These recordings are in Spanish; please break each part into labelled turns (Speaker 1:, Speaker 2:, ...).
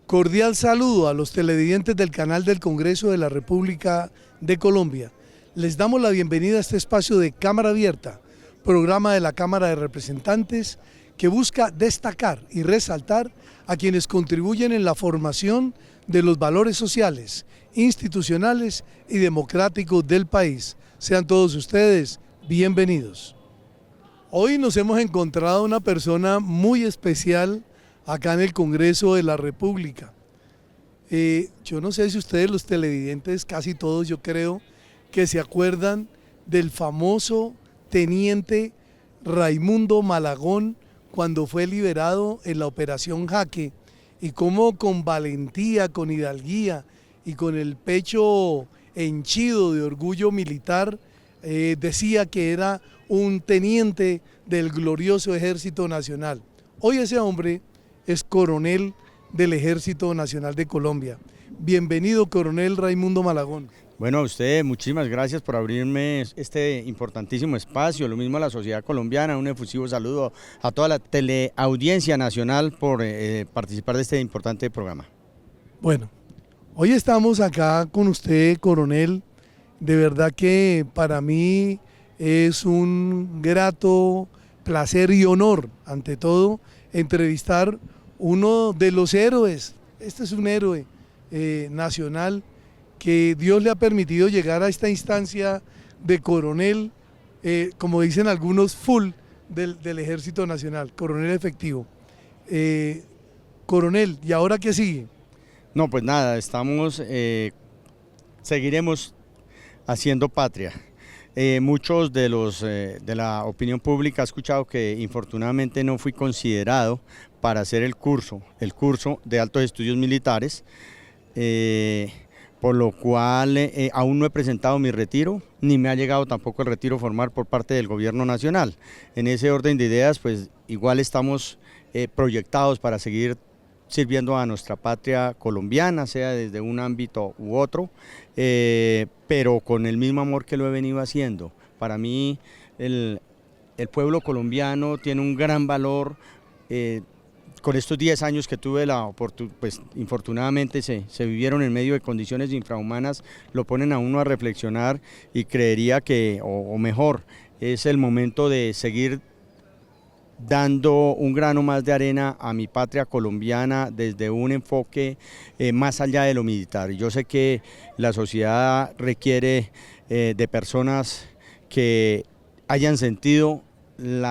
Speaker 1: Cordial saludo a los televidentes del canal del Congreso de la República de Colombia. Les damos la bienvenida a este espacio de Cámara Abierta, programa de la Cámara de Representantes que busca destacar y resaltar a quienes contribuyen en la formación de los valores sociales, institucionales y democráticos del país. Sean todos ustedes bienvenidos. Hoy nos hemos encontrado una persona muy especial acá en el Congreso de la República. Yo no sé si ustedes, los televidentes, casi todos yo creo, que se acuerdan del famoso teniente Raimundo Malagón cuando fue liberado en la Operación Jaque, y cómo con valentía, con hidalguía y con el pecho henchido de orgullo militar decía que era un teniente del glorioso Ejército Nacional. Hoy ese hombre es coronel del Ejército Nacional de Colombia. Bienvenido, coronel Raimundo Malagón.
Speaker 2: Bueno, a usted muchísimas gracias por abrirme este importantísimo espacio, lo mismo a la sociedad colombiana, un efusivo saludo a toda la teleaudiencia nacional por participar de este importante programa.
Speaker 1: Bueno, hoy estamos acá con usted, coronel. De verdad que para mí es un grato placer y honor, ante todo, entrevistar uno de los héroes. Este es un héroe nacional que Dios le ha permitido llegar a esta instancia de coronel, como dicen algunos, full del Ejército Nacional, coronel efectivo. Coronel, ¿y ahora qué sigue?
Speaker 2: No, pues nada, seguiremos haciendo patria. Muchos de la opinión pública ha escuchado que infortunadamente no fui considerado para hacer el curso de altos estudios militares, por lo cual aún no he presentado mi retiro, ni me ha llegado tampoco el retiro formal por parte del gobierno nacional. En ese orden de ideas, pues igual estamos proyectados para seguir sirviendo a nuestra patria colombiana, sea desde un ámbito u otro, pero con el mismo amor que lo he venido haciendo. Para mí el pueblo colombiano tiene un gran valor. Con estos 10 años que tuve la oportunidad, pues infortunadamente se vivieron en medio de condiciones infrahumanas, lo ponen a uno a reflexionar, y creería que, o mejor, es el momento de seguir dando un grano más de arena a mi patria colombiana desde un enfoque más allá de lo militar. Yo sé que la sociedad requiere de personas que hayan sentido el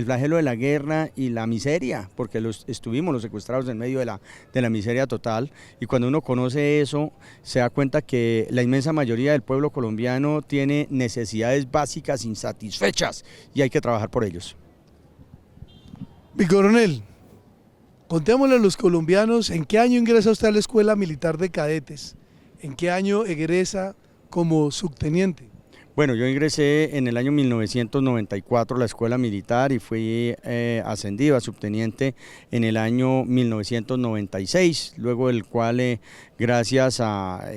Speaker 2: flagelo de la guerra y la miseria, porque estuvimos los secuestrados en medio de la miseria total, y cuando uno conoce eso se da cuenta que la inmensa mayoría del pueblo colombiano tiene necesidades básicas insatisfechas y hay que trabajar por ellos.
Speaker 1: Mi coronel, contémosle a los colombianos en qué año ingresa usted a la Escuela Militar de Cadetes, en qué año egresa como subteniente.
Speaker 2: Bueno, yo ingresé en el año 1994 a la escuela militar y fui ascendido a subteniente en el año 1996, luego del cual gracias a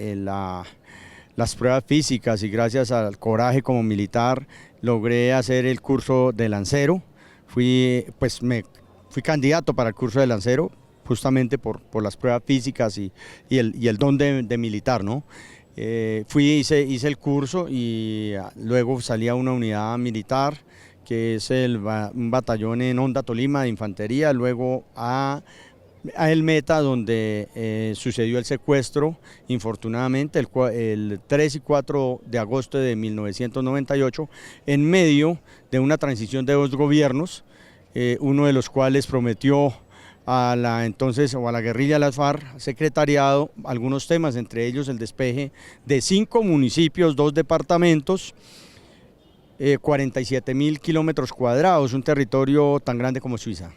Speaker 2: las pruebas físicas y gracias al coraje como militar logré hacer el curso de lancero. Fui candidato para el curso de lancero justamente por las pruebas físicas y el don de militar, ¿no? Hice el curso y luego salí a una unidad militar que es un batallón en Honda, Tolima, de infantería, luego a El Meta, donde sucedió el secuestro, infortunadamente, el 3 y 4 de agosto de 1998, en medio de una transición de dos gobiernos, uno de los cuales prometió a la guerrilla de las FARC, secretariado, algunos temas, entre ellos el despeje de 5 municipios, 2 departamentos, 47.000 kilómetros cuadrados, un territorio tan grande como Suiza.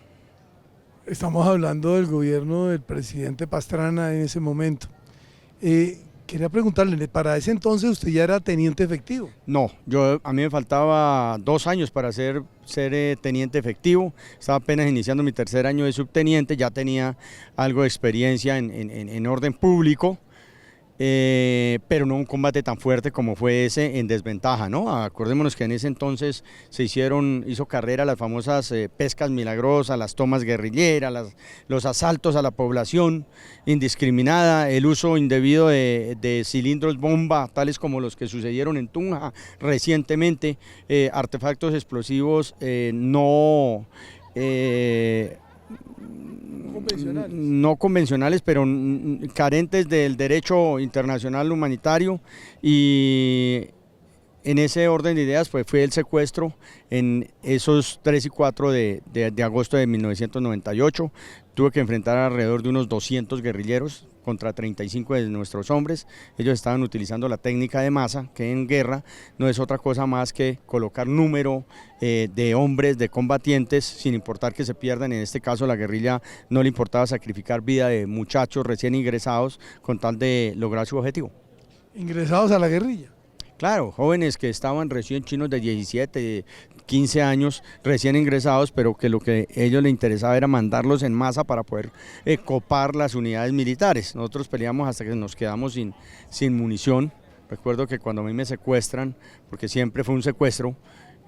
Speaker 1: Estamos hablando del gobierno del presidente Pastrana en ese momento. Quería preguntarle, ¿para ese entonces usted ya era teniente efectivo?
Speaker 2: No, a mí me faltaba 2 años para ser teniente efectivo, estaba apenas iniciando mi tercer año de subteniente, ya tenía algo de experiencia en orden público, pero no un combate tan fuerte como fue ese en desventaja, ¿no? Acordémonos que en ese entonces hizo carrera las famosas pescas milagrosas, las tomas guerrilleras, los asaltos a la población indiscriminada, el uso indebido de cilindros bomba, tales como los que sucedieron en Tunja recientemente, artefactos explosivos no convencionales, pero carentes del derecho internacional humanitario, y en ese orden de ideas pues fue el secuestro en esos 3 y 4 de agosto de 1998. Tuve que enfrentar alrededor de unos 200 guerrilleros contra 35 de nuestros hombres. Ellos estaban utilizando la técnica de masa, que en guerra no es otra cosa más que colocar número de hombres, de combatientes, sin importar que se pierdan. En este caso la guerrilla no le importaba sacrificar vida de muchachos recién ingresados con tal de lograr su objetivo.
Speaker 1: ¿Ingresados a la guerrilla?
Speaker 2: Claro, jóvenes que estaban recién, chinos de 17, 15 años, recién ingresados, pero que lo que a ellos les interesaba era mandarlos en masa para poder copar las unidades militares. Nosotros peleamos hasta que nos quedamos sin munición. Recuerdo que cuando a mí me secuestran, porque siempre fue un secuestro,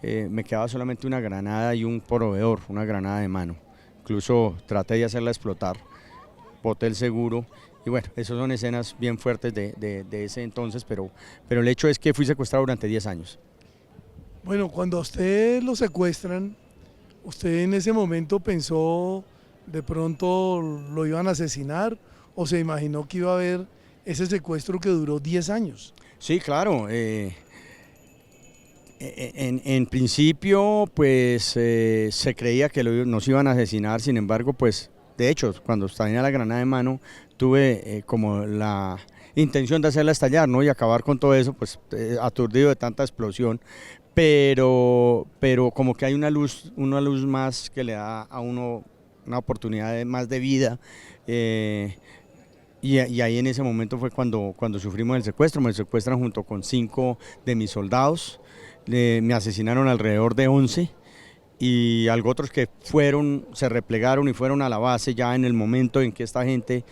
Speaker 2: me quedaba solamente una granada y un proveedor, una granada de mano. Incluso traté de hacerla explotar, boté el seguro. Y bueno, esas son escenas bien fuertes de ese entonces, pero el hecho es que fui secuestrado durante 10 años.
Speaker 1: Bueno, cuando a usted lo secuestran, ¿usted en ese momento pensó de pronto lo iban a asesinar o se imaginó que iba a haber ese secuestro que duró 10 años?
Speaker 2: Sí, claro. En principio, pues se creía que nos iban a asesinar, sin embargo, pues de hecho, cuando tenía la granada de mano, tuve como la intención de hacerla estallar, ¿no? Y acabar con todo eso, pues aturdido de tanta explosión, pero como que hay una luz más que le da a uno una oportunidad más de vida. Y ahí en ese momento fue cuando sufrimos el secuestro. Me secuestran junto con 5 de mis soldados, me asesinaron alrededor de 11. Y algo otros que se replegaron y fueron a la base ya en el momento en que esta gente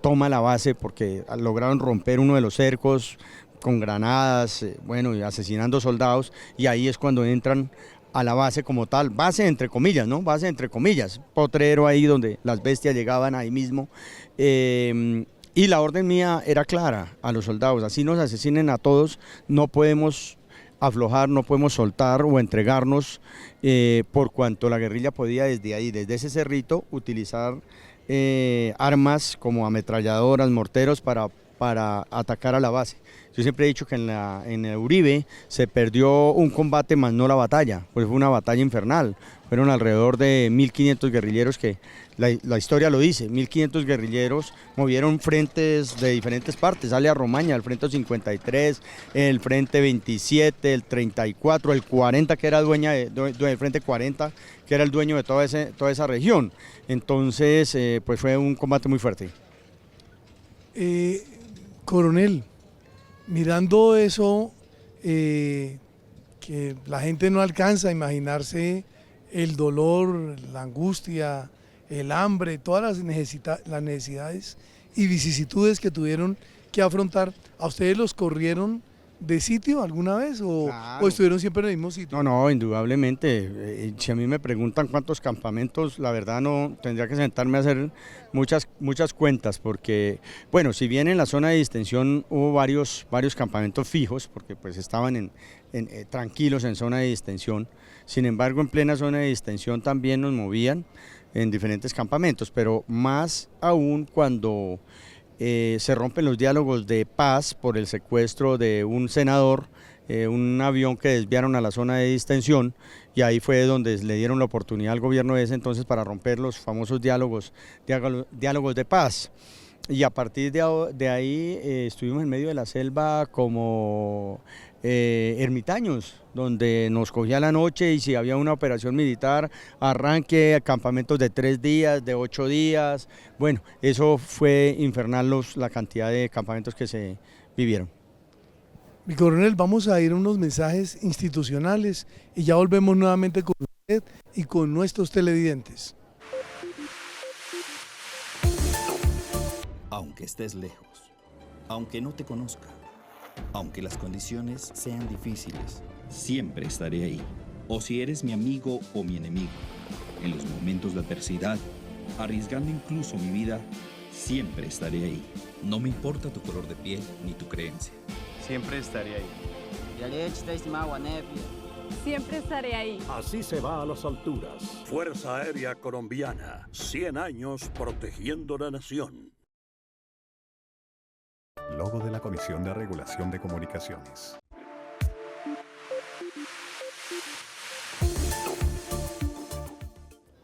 Speaker 2: toma la base, porque lograron romper uno de los cercos con granadas, bueno, y asesinando soldados, y ahí es cuando entran a la base como tal, base entre comillas, ¿no? Base entre comillas, potrero ahí donde las bestias llegaban ahí mismo. Y la orden mía era clara a los soldados: así nos asesinen a todos, no podemos aflojar, no podemos soltar o entregarnos, por cuanto la guerrilla podía desde ahí, desde ese cerrito, utilizar armas como ametralladoras, morteros para atacar a la base. Yo siempre he dicho que en el Uribe se perdió un combate más no la batalla, pues fue una batalla infernal. Fueron alrededor de 1.500 guerrilleros que la historia lo dice, 1.500 guerrilleros movieron frentes de diferentes partes, Alia Romaña, el frente 53, el frente 27, el 34, el 40 que era del frente 40, que era el dueño de toda esa región. Entonces, pues fue un combate muy fuerte.
Speaker 1: Coronel, mirando eso, que la gente no alcanza a imaginarse el dolor, la angustia, el hambre, todas las necesidades y vicisitudes que tuvieron que afrontar. ¿A ustedes los corrieron de sitio alguna vez
Speaker 2: Claro.
Speaker 1: o estuvieron siempre en el mismo sitio?
Speaker 2: No, indudablemente. Si a mí me preguntan cuántos campamentos, la verdad no tendría que sentarme a hacer muchas cuentas, porque, bueno, si bien en la zona de distensión hubo varios campamentos fijos, porque pues estaban tranquilos en zona de distensión, sin embargo en plena zona de distensión también nos movían en diferentes campamentos, pero más aún cuando se rompen los diálogos de paz por el secuestro de un senador, un avión que desviaron a la zona de distensión, y ahí fue donde le dieron la oportunidad al gobierno de ese entonces para romper los famosos diálogos de paz. Y a partir de ahí estuvimos en medio de la selva como ermitaños, donde nos cogía la noche y si había una operación militar, arranque, campamentos de 3 días, de 8 días. Bueno, eso fue infernal la cantidad de campamentos que se vivieron.
Speaker 1: Mi coronel, vamos a ir a unos mensajes institucionales y ya volvemos nuevamente con usted y con nuestros televidentes.
Speaker 3: Aunque estés lejos, Aunque no te conozca, aunque las condiciones sean difíciles, siempre estaré ahí. O si eres mi amigo o mi enemigo, en los momentos de adversidad, arriesgando incluso mi vida, siempre estaré ahí. No me importa tu color de piel ni tu creencia.
Speaker 2: Siempre estaré ahí.
Speaker 4: Siempre estaré ahí.
Speaker 5: Así se va a las alturas. Fuerza Aérea Colombiana, 100 años protegiendo la nación.
Speaker 6: Logo de la Comisión de Regulación de Comunicaciones.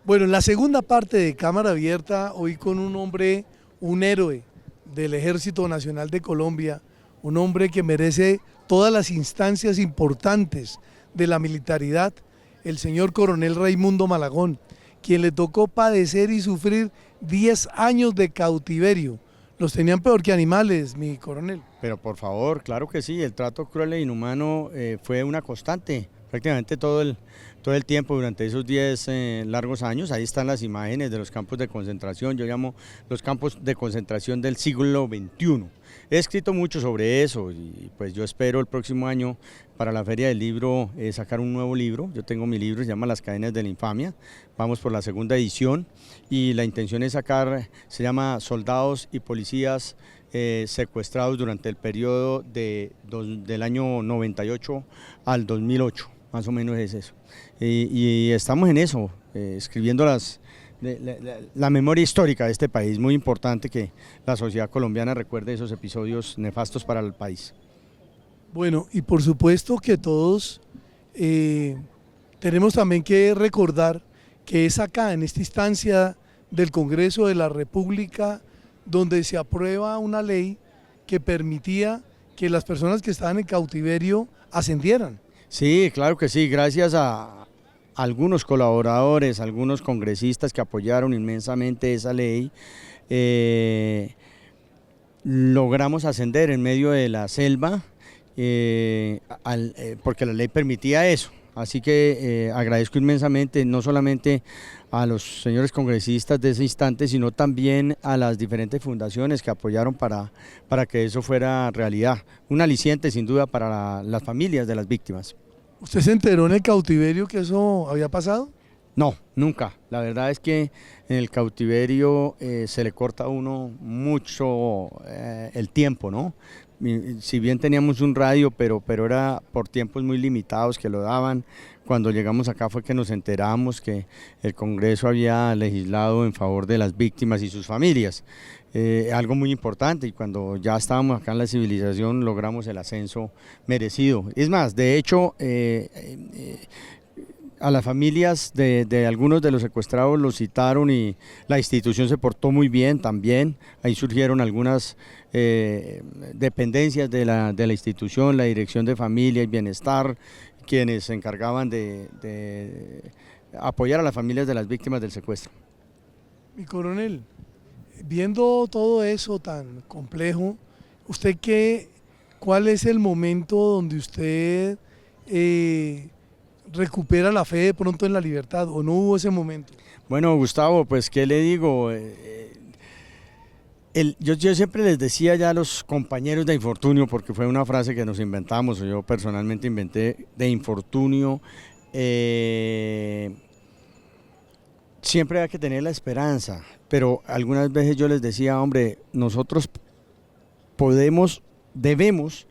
Speaker 1: Bueno, en la segunda parte de Cámara Abierta, hoy con un hombre, un héroe del Ejército Nacional de Colombia, un hombre que merece todas las instancias importantes de la militaridad, el señor Coronel Raimundo Malagón, quien le tocó padecer y sufrir 10 años de cautiverio. Los tenían peor que animales, mi coronel.
Speaker 2: Pero por favor, claro que sí, el trato cruel e inhumano fue una constante, prácticamente todo el tiempo durante esos 10 largos años. Ahí están las imágenes de los campos de concentración, yo llamo los campos de concentración del siglo XXI. He escrito mucho sobre eso y pues yo espero el próximo año para la Feria del Libro sacar un nuevo libro. Yo tengo mi libro, se llama Las cadenas de la infamia, vamos por la segunda edición y la intención es sacar, se llama Soldados y Policías secuestrados durante el periodo del año 98 al 2008, más o menos es eso. Y estamos en eso, escribiendo la memoria histórica de este país, muy importante que la sociedad colombiana recuerde esos episodios nefastos para el país.
Speaker 1: Bueno, y por supuesto que todos tenemos también que recordar que es acá, en esta instancia del Congreso de la República, donde se aprueba una ley que permitía que las personas que estaban en cautiverio ascendieran.
Speaker 2: Sí, claro que sí, gracias a algunos colaboradores, algunos congresistas que apoyaron inmensamente esa ley, logramos ascender en medio de la selva, porque la ley permitía eso. Así que agradezco inmensamente no solamente a los señores congresistas de ese instante, sino también a las diferentes fundaciones que apoyaron para que eso fuera realidad. Un aliciente sin duda para las familias de las víctimas.
Speaker 1: ¿Usted se enteró en el cautiverio que eso había pasado?
Speaker 2: No, nunca. La verdad es que en el cautiverio se le corta a uno mucho el tiempo, ¿no? Si bien teníamos un radio, pero era por tiempos muy limitados que lo daban. Cuando llegamos acá fue que nos enteramos que el Congreso había legislado en favor de las víctimas y sus familias. Algo muy importante, y cuando ya estábamos acá en la civilización logramos el ascenso merecido. Es más, de hecho, a las familias de algunos de los secuestrados los citaron y la institución se portó muy bien también. Ahí surgieron algunas dependencias de la institución, la Dirección de Familia y Bienestar, quienes se encargaban de apoyar a las familias de las víctimas del secuestro.
Speaker 1: Mi coronel, viendo todo eso tan complejo, ¿usted cuál es el momento donde usted recupera la fe de pronto en la libertad, o no hubo ese momento?
Speaker 2: Bueno, Gustavo, pues qué le digo, yo siempre les decía ya a los compañeros de infortunio, porque fue una frase que nos inventamos, o yo personalmente inventé, de infortunio, siempre hay que tener la esperanza, pero algunas veces yo les decía, hombre, nosotros debemos,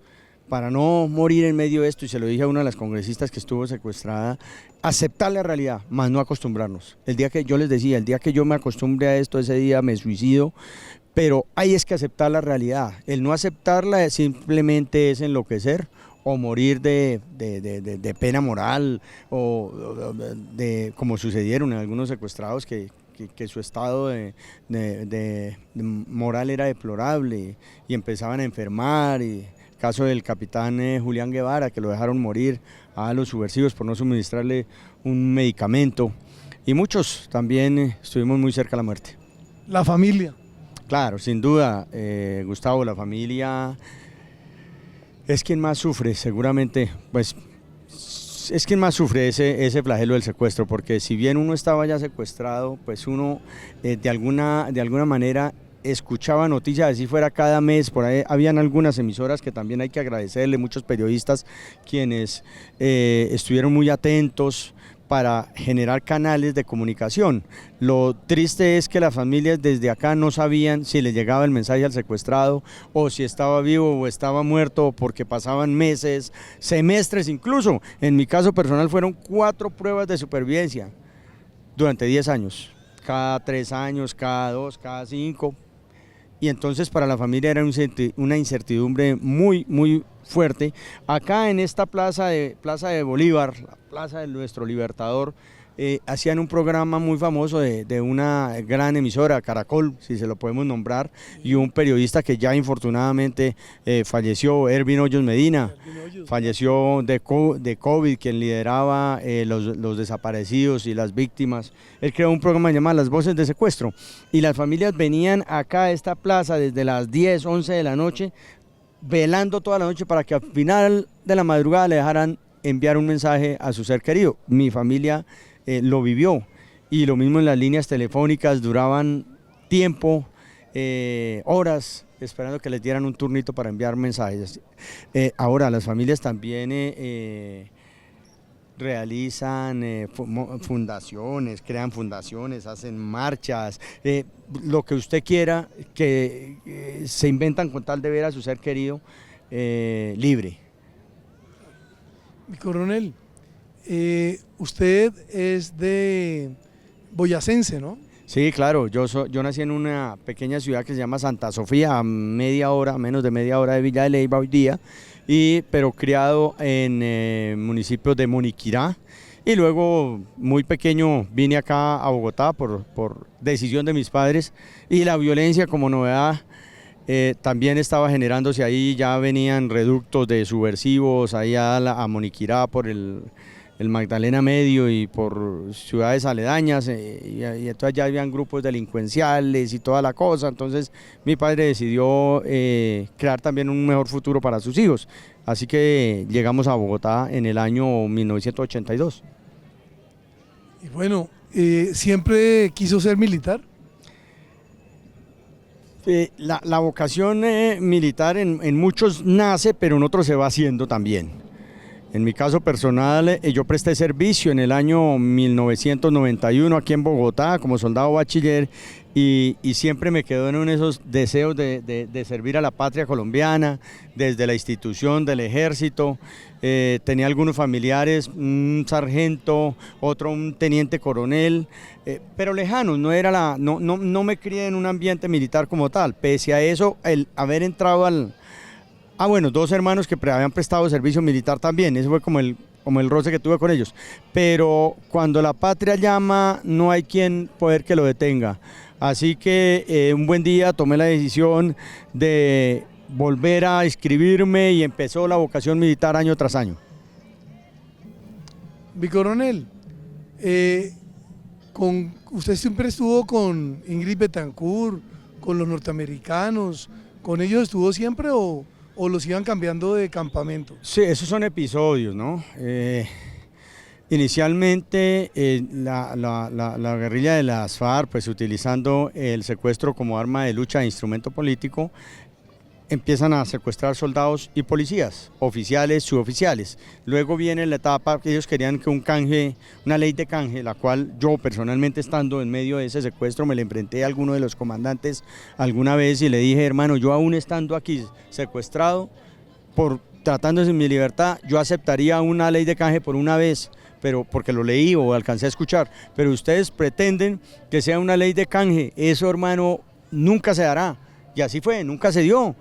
Speaker 2: para no morir en medio de esto, y se lo dije a una de las congresistas que estuvo secuestrada, aceptar la realidad, más no acostumbrarnos. El día que yo les decía, el día que yo me acostumbre a esto, ese día me suicido, pero hay es que aceptar la realidad. El no aceptarla simplemente es enloquecer o morir de pena moral, o como sucedieron en algunos secuestrados que su estado de moral era deplorable y empezaban a enfermar. Y caso del capitán Julián Guevara, que lo dejaron morir a los subversivos por no suministrarle un medicamento, y muchos también estuvimos muy cerca de la muerte.
Speaker 1: La familia.
Speaker 2: Claro, sin duda, Gustavo, la familia es quien más sufre, seguramente, pues es quien más sufre ese flagelo del secuestro, porque si bien uno estaba ya secuestrado, pues uno de alguna manera escuchaba noticias, así fuera cada mes. Por ahí habían algunas emisoras que también hay que agradecerle, muchos periodistas quienes estuvieron muy atentos para generar canales de comunicación. Lo triste es que las familias desde acá no sabían si le llegaba el mensaje al secuestrado o si estaba vivo o estaba muerto, porque pasaban meses, semestres incluso. En mi caso personal fueron 4 pruebas de supervivencia durante 10 años, cada 3 años, cada 2, cada 5. Y entonces para la familia era una incertidumbre muy fuerte. Acá en esta plaza de Bolívar, la plaza de nuestro Libertador, hacían un programa muy famoso de una gran emisora, Caracol, si se lo podemos nombrar, y un periodista que ya infortunadamente falleció, Ervin Hoyos Medina, falleció de COVID, quien lideraba los desaparecidos y las víctimas. Él creó un programa llamado Las Voces de Secuestro, y las familias venían acá a esta plaza desde las 10, 11 de la noche, velando toda la noche para que al final de la madrugada le dejaran enviar un mensaje a su ser querido. Mi familia lo vivió, y lo mismo en las líneas telefónicas, duraban tiempo, horas, esperando que les dieran un turnito para enviar mensajes. Ahora las familias también realizan fundaciones, crean fundaciones, hacen marchas, lo que usted quiera, que se inventan con tal de ver a su ser querido libre.
Speaker 1: Mi coronel, usted es de boyacense, ¿no?
Speaker 2: Sí, claro, yo nací en una pequeña ciudad que se llama Santa Sofía, a menos de media hora de Villa de Leyva hoy día, pero criado en municipios de Moniquirá, y luego muy pequeño vine acá a Bogotá por decisión de mis padres, y la violencia como novedad también estaba generándose ahí. Ya venían reductos de subversivos ahí a Moniquirá por el Magdalena Medio y por ciudades aledañas, y entonces ya habían grupos delincuenciales y toda la cosa. Entonces mi padre decidió crear también un mejor futuro para sus hijos, así que llegamos a Bogotá en el año 1982.
Speaker 1: Y bueno, ¿siempre quiso ser militar?
Speaker 2: La vocación militar en muchos nace, pero en otros se va haciendo también. En mi caso personal, yo presté servicio en el año 1991 aquí en Bogotá como soldado bachiller, y siempre me quedó en uno de esos deseos de servir a la patria colombiana desde la institución del ejército. Tenía algunos familiares, un sargento, otro un teniente coronel, pero lejanos. No me crié en un ambiente militar como tal. Pese a eso, el haber entrado bueno, 2 hermanos que habían prestado servicio militar también, eso fue como el roce que tuve con ellos. Pero cuando la patria llama, no hay quien poder que lo detenga. Así que un buen día tomé la decisión de volver a inscribirme, y empezó la vocación militar año tras año.
Speaker 1: Mi coronel, usted siempre estuvo con Ingrid Betancourt, con los norteamericanos, ¿con ellos estuvo siempre o los iban cambiando de campamento?
Speaker 2: Sí, esos son episodios, ¿no? Inicialmente la guerrilla de las FARC, pues utilizando el secuestro como arma de lucha e instrumento político, empiezan a secuestrar soldados y policías, oficiales, suboficiales. Luego viene la etapa que ellos querían que una ley de canje, la cual yo personalmente, estando en medio de ese secuestro, me le enfrenté a alguno de los comandantes alguna vez y le dije: hermano, yo aún estando aquí secuestrado, tratándose de mi libertad, yo aceptaría una ley de canje por una vez, pero porque lo leí o alcancé a escuchar, pero ustedes pretenden que sea una ley de canje, eso, hermano, nunca se dará. Y así fue, nunca se dio.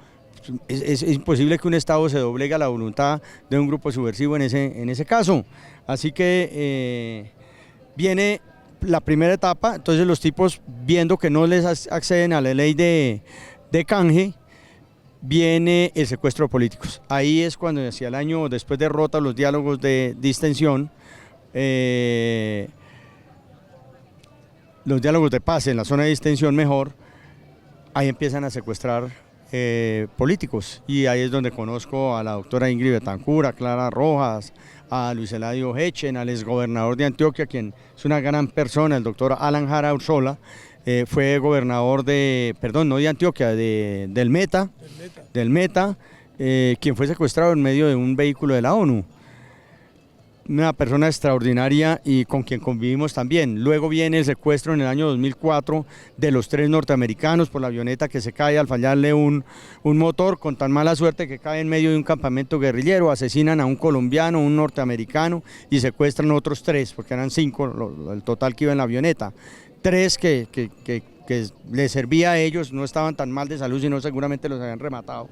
Speaker 2: Es imposible que un Estado se doblegue a la voluntad de un grupo subversivo en ese caso. Así que viene la primera etapa. Entonces los tipos, viendo que no les acceden a la ley de canje, viene el secuestro de políticos. Ahí es cuando, hacia el año después de rota los diálogos de distensión, los diálogos de paz en la zona de distensión mejor, ahí empiezan a secuestrar políticos, y ahí es donde conozco a la doctora Ingrid Betancourt, a Clara Rojas, a Luis Eladio Hechen, al exgobernador de Antioquia, quien es una gran persona, el doctor Alan Jara Ursola, fue gobernador no de Antioquia, del Meta, quien fue secuestrado en medio de un vehículo de la ONU. Una persona extraordinaria y con quien convivimos también. Luego viene el secuestro en el año 2004 de los 3 norteamericanos por la avioneta que se cae al fallarle un motor, con tan mala suerte que cae en medio de un campamento guerrillero, asesinan a un colombiano, un norteamericano y secuestran otros 3, porque eran 5 el total que iba en la avioneta. 3 que les servía a ellos, no estaban tan mal de salud, sino seguramente los habían rematado.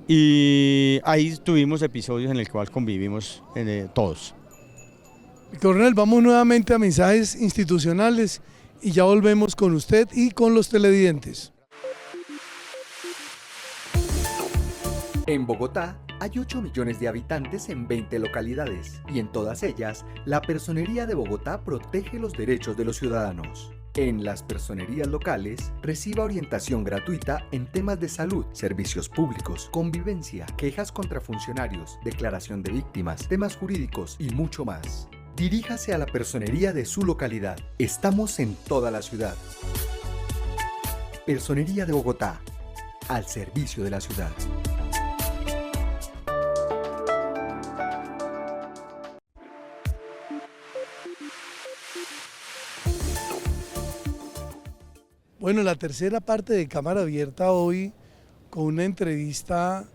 Speaker 2: Y ahí tuvimos episodios en el cual convivimos todos.
Speaker 1: Coronel, vamos nuevamente a mensajes institucionales y ya volvemos con usted y con los televidentes.
Speaker 7: En Bogotá hay 8 millones de habitantes en 20 localidades y en todas ellas la Personería de Bogotá protege los derechos de los ciudadanos. En las personerías locales reciba orientación gratuita en temas de salud, servicios públicos, convivencia, quejas contra funcionarios, declaración de víctimas, temas jurídicos y mucho más. Diríjase a la personería de su localidad. Estamos en toda la ciudad. Personería de Bogotá, al servicio de la ciudad.
Speaker 1: Bueno, la tercera parte de Cámara Abierta hoy con una entrevista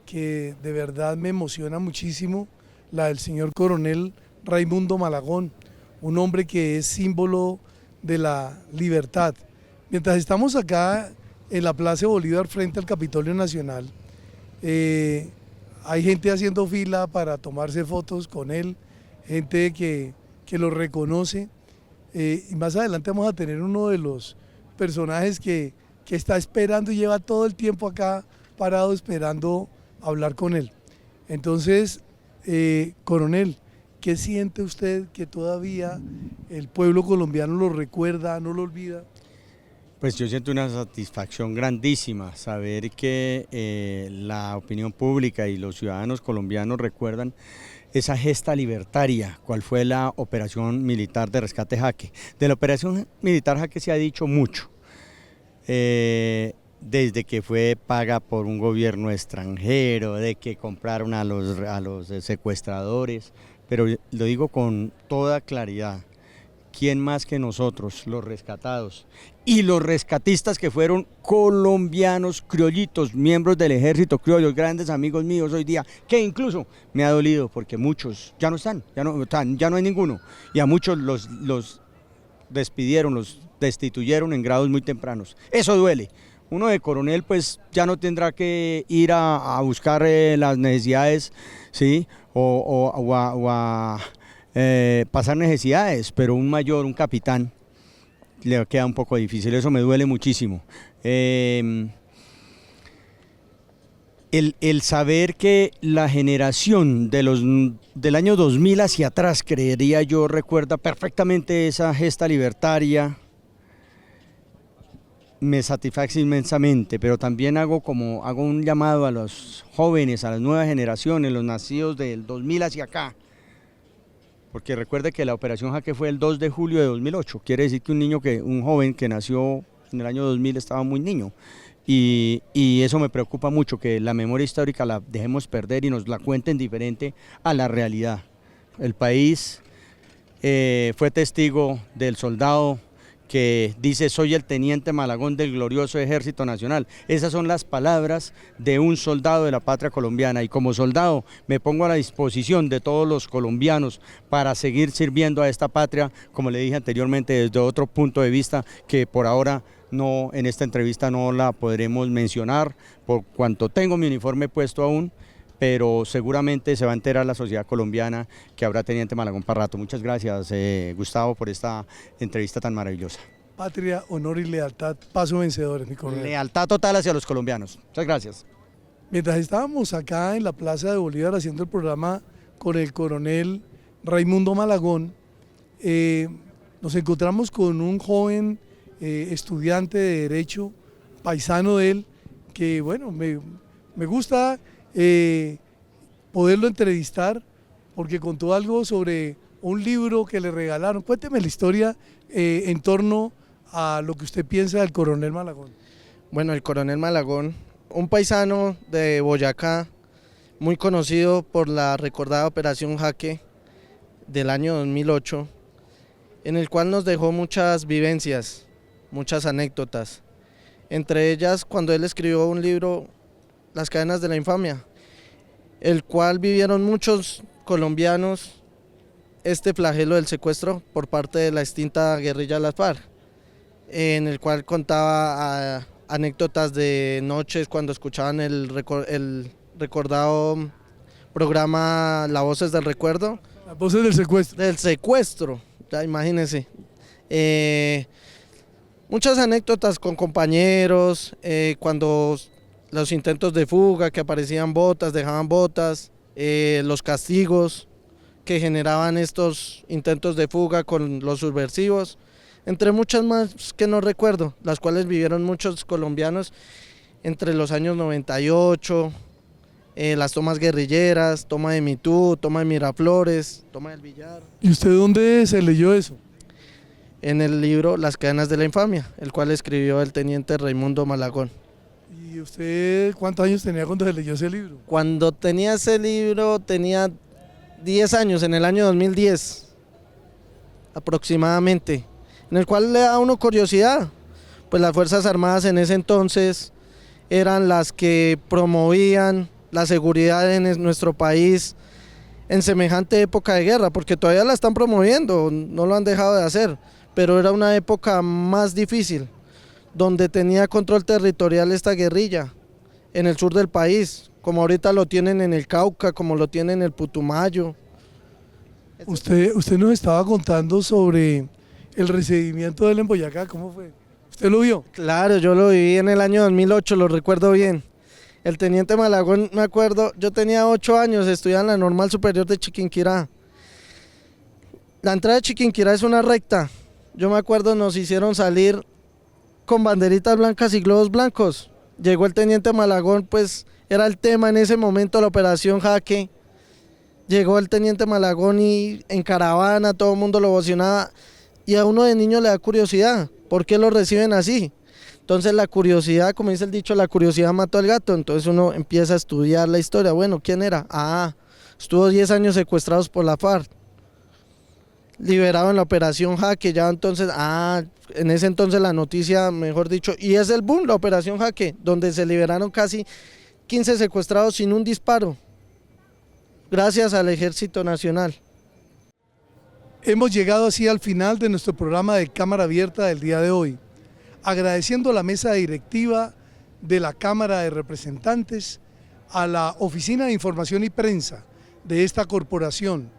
Speaker 1: que de verdad me emociona muchísimo, la del señor coronel Raimundo Malagón, un hombre que es símbolo de la libertad. Mientras estamos acá en la Plaza Bolívar frente al Capitolio Nacional, hay gente haciendo fila para tomarse fotos con él, gente que lo reconoce, y más adelante vamos a tener uno de los personajes que está esperando y lleva todo el tiempo acá parado esperando hablar con él. Entonces, coronel, ¿qué siente usted que todavía el pueblo colombiano lo recuerda, no lo olvida?
Speaker 2: Pues yo siento una satisfacción grandísima saber que la opinión pública y los ciudadanos colombianos recuerdan esa gesta libertaria, cuál fue la operación militar de rescate Jaque. De la operación militar Jaque se ha dicho mucho, desde que fue paga por un gobierno extranjero, de que compraron a los secuestradores, pero lo digo con toda claridad. ¿Quién más que nosotros, los rescatados y los rescatistas que fueron colombianos, criollitos, miembros del ejército criollo, grandes amigos míos hoy día, que incluso me ha dolido porque muchos ya no están, ya no hay ninguno, y a muchos los despidieron, los destituyeron en grados muy tempranos. Eso duele. Uno de coronel pues ya no tendrá que ir a buscar las necesidades, ¿sí? o a pasar necesidades, pero un mayor, un capitán, le queda un poco difícil, eso me duele muchísimo. El saber que la generación del año 2000 hacia atrás, creería yo, recuerda perfectamente esa gesta libertaria, me satisface inmensamente, pero también hago un llamado a los jóvenes, a las nuevas generaciones, los nacidos del 2000 hacia acá, porque recuerde que la operación Jaque fue el 2 de julio de 2008, quiere decir que un joven que nació en el año 2000 estaba muy niño, y eso me preocupa mucho, que la memoria histórica la dejemos perder y nos la cuenten diferente a la realidad. El país fue testigo del soldado que dice: soy el teniente Malagón del glorioso Ejército Nacional. Esas son las palabras de un soldado de la patria colombiana, y como soldado me pongo a la disposición de todos los colombianos para seguir sirviendo a esta patria, como le dije anteriormente, desde otro punto de vista que por ahora no, en esta entrevista no la podremos mencionar por cuanto tengo mi uniforme puesto aún, pero seguramente se va a enterar la sociedad colombiana que habrá teniente Malagón para rato. Muchas gracias, Gustavo, por esta entrevista tan maravillosa.
Speaker 1: Patria, honor y lealtad, paso vencedores, mi coronel.
Speaker 2: Lealtad total hacia los colombianos. Muchas gracias.
Speaker 1: Mientras estábamos acá en la Plaza de Bolívar haciendo el programa con el coronel Raimundo Malagón, nos encontramos con un joven estudiante de Derecho, paisano de él, que bueno, me gusta poderlo entrevistar porque contó algo sobre un libro que le regalaron. Cuénteme la historia en torno a lo que usted piensa del coronel Malagón.
Speaker 8: Bueno, el coronel Malagón, un paisano de Boyacá, muy conocido por la recordada Operación Jaque del año 2008, en el cual nos dejó muchas vivencias, muchas anécdotas. Entre ellas, cuando él escribió un libro, Las cadenas de la infamia, el cual vivieron muchos colombianos este flagelo del secuestro por parte de la extinta guerrilla de las FARC, en el cual contaba anécdotas de noches cuando escuchaban el recordado programa Las Voces del Recuerdo.
Speaker 1: Las voces del secuestro.
Speaker 8: Del secuestro, ya imagínense. Muchas anécdotas con compañeros, cuando los intentos de fuga, que aparecían botas, dejaban botas, los castigos que generaban estos intentos de fuga con los subversivos, entre muchas más que no recuerdo, las cuales vivieron muchos colombianos entre los años 98, las tomas guerrilleras, toma de Mitú, toma de Miraflores, toma del Villar.
Speaker 1: ¿Y usted dónde se leyó eso?
Speaker 8: En el libro Las cadenas de la infamia, el cual escribió el teniente Raimundo Malagón.
Speaker 1: ¿Y usted cuántos años tenía cuando se leyó ese libro?
Speaker 8: Cuando tenía ese libro tenía 10 años, en el año 2010 aproximadamente, en el cual le da a uno curiosidad, pues las Fuerzas Armadas en ese entonces eran las que promovían la seguridad en nuestro país en semejante época de guerra, porque todavía la están promoviendo, no lo han dejado de hacer, pero era una época más difícil, donde tenía control territorial esta guerrilla en el sur del país, como ahorita lo tienen en el Cauca, como lo tienen en el Putumayo.
Speaker 1: Usted nos estaba contando sobre el recibimiento de él en Boyacá, ¿cómo fue? ¿Usted lo vio?
Speaker 8: Claro, yo lo viví en el año 2008, lo recuerdo bien. El teniente Malagón, me acuerdo, yo tenía 8 años, estudiaba en la Normal Superior de Chiquinquirá. La entrada de Chiquinquirá es una recta. Yo me acuerdo, nos hicieron salir con banderitas blancas y globos blancos. Llegó el teniente Malagón, pues era el tema en ese momento, la Operación Jaque. Llegó el teniente Malagón y en caravana, todo el mundo lo ovacionaba. Y a uno de niño le da curiosidad, ¿por qué lo reciben así? Entonces la curiosidad, como dice el dicho, la curiosidad mató al gato, entonces uno empieza a estudiar la historia. Bueno, ¿quién era? Estuvo 10 años secuestrados por la FARC, liberado en la Operación Jaque, ya entonces, en ese entonces la noticia, mejor dicho, y es el boom, la Operación Jaque, donde se liberaron casi 15 secuestrados sin un disparo, gracias al Ejército Nacional.
Speaker 1: Hemos llegado así al final de nuestro programa de Cámara Abierta del día de hoy, agradeciendo a la mesa directiva de la Cámara de Representantes, a la Oficina de Información y Prensa de esta corporación,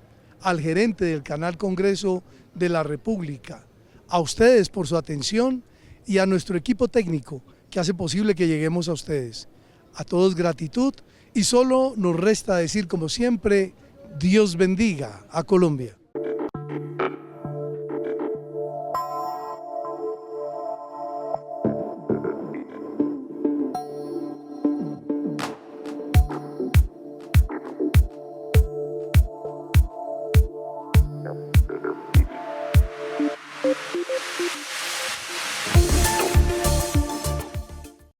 Speaker 1: al gerente del Canal Congreso de la República, a ustedes por su atención y a nuestro equipo técnico que hace posible que lleguemos a ustedes. A todos gratitud y solo nos resta decir como siempre, Dios bendiga a Colombia.